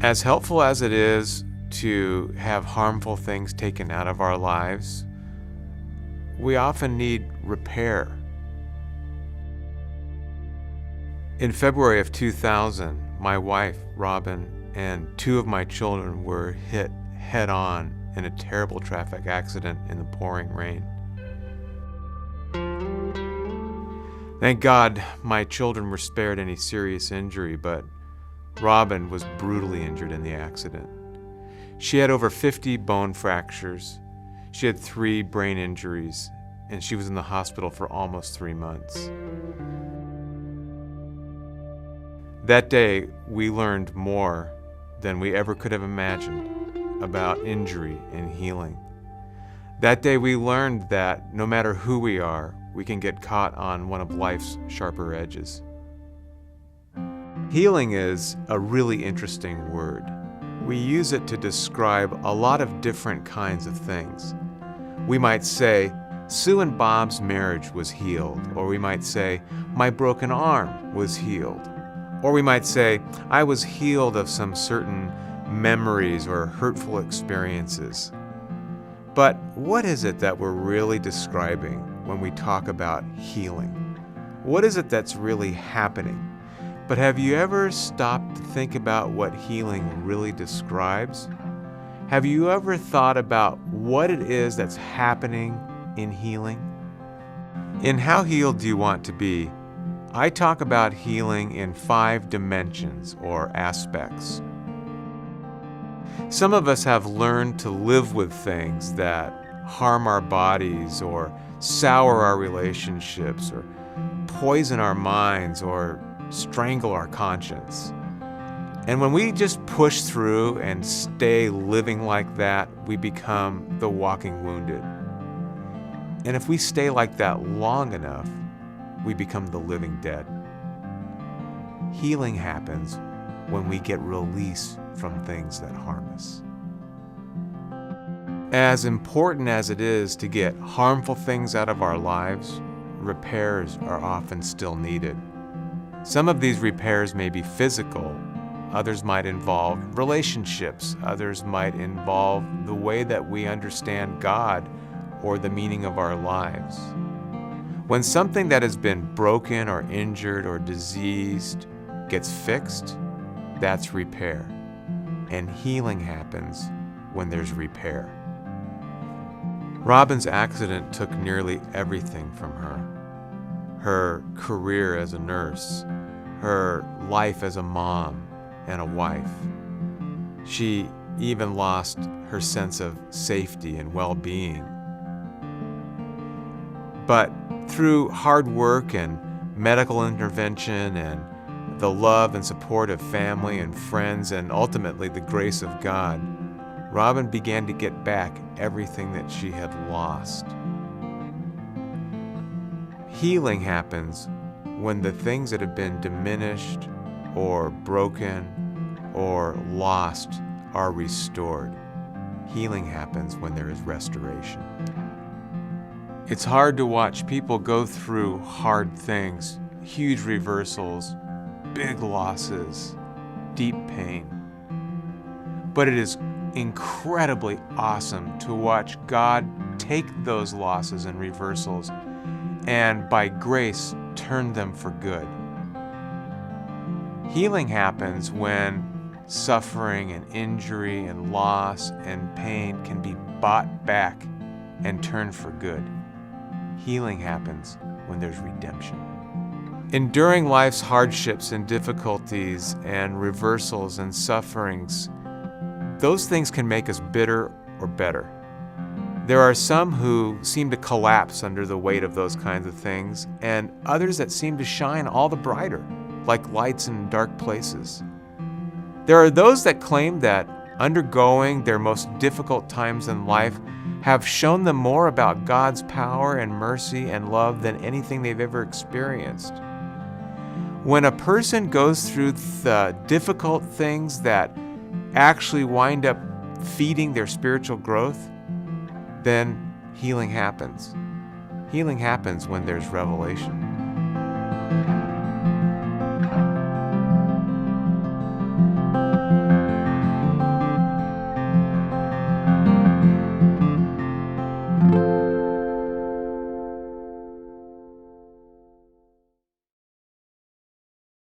As helpful as it is to have harmful things taken out of our lives, we often need repair. In February of 2000, my wife, Robin, and two of my children were hit head-on in a terrible traffic accident in the pouring rain. Thank God my children were spared any serious injury, but Robin was brutally injured in the accident. She had over 50 bone fractures. She had 3 brain injuries, and she was in the hospital for almost 3 months. That day, we learned more than we ever could have imagined about injury and healing. That day, we learned that no matter who we are, we can get caught on one of life's sharper edges. Healing is a really interesting word. We use it to describe a lot of different kinds of things. We might say, Sue and Bob's marriage was healed, or we might say, my broken arm was healed. Or we might say, I was healed of some certain memories or hurtful experiences. But what is it that we're really describing when we talk about healing? What is it that's really happening? But have you ever stopped to think about what healing really describes? Have you ever thought about what it is that's happening in healing? In How Healed Do You Want to Be, I talk about healing in 5 dimensions or aspects. Some of us have learned to live with things that harm our bodies or sour our relationships or poison our minds or strangle our conscience. And when we just push through and stay living like that, we become the walking wounded. And if we stay like that long enough, we become the living dead. Healing happens when we get release from things that harm us. As important as it is to get harmful things out of our lives, repairs are often still needed. Some of these repairs may be physical, others might involve relationships, others might involve the way that we understand God or the meaning of our lives. When something that has been broken or injured or diseased gets fixed, that's repair. And healing happens when there's repair. Robin's accident took nearly everything from her. Her career as a nurse, her life as a mom and a wife. She even lost her sense of safety and well-being. But through hard work and medical intervention and the love and support of family and friends and ultimately the grace of God, Robin began to get back everything that she had lost. Healing happens when the things that have been diminished or broken or lost are restored. Healing happens when there is restoration. It's hard to watch people go through hard things, huge reversals, big losses, deep pain. But it is incredibly awesome to watch God take those losses and reversals and by grace turn them for good. Healing happens when suffering and injury and loss and pain can be bought back and turned for good. Healing happens when there's redemption. Enduring life's hardships and difficulties and reversals and sufferings, those things can make us bitter or better. There are some who seem to collapse under the weight of those kinds of things, and others that seem to shine all the brighter, like lights in dark places. There are those that claim that undergoing their most difficult times in life have shown them more about God's power and mercy and love than anything they've ever experienced. When a person goes through the difficult things that actually wind up feeding their spiritual growth, then healing happens. Healing happens when there's revelation.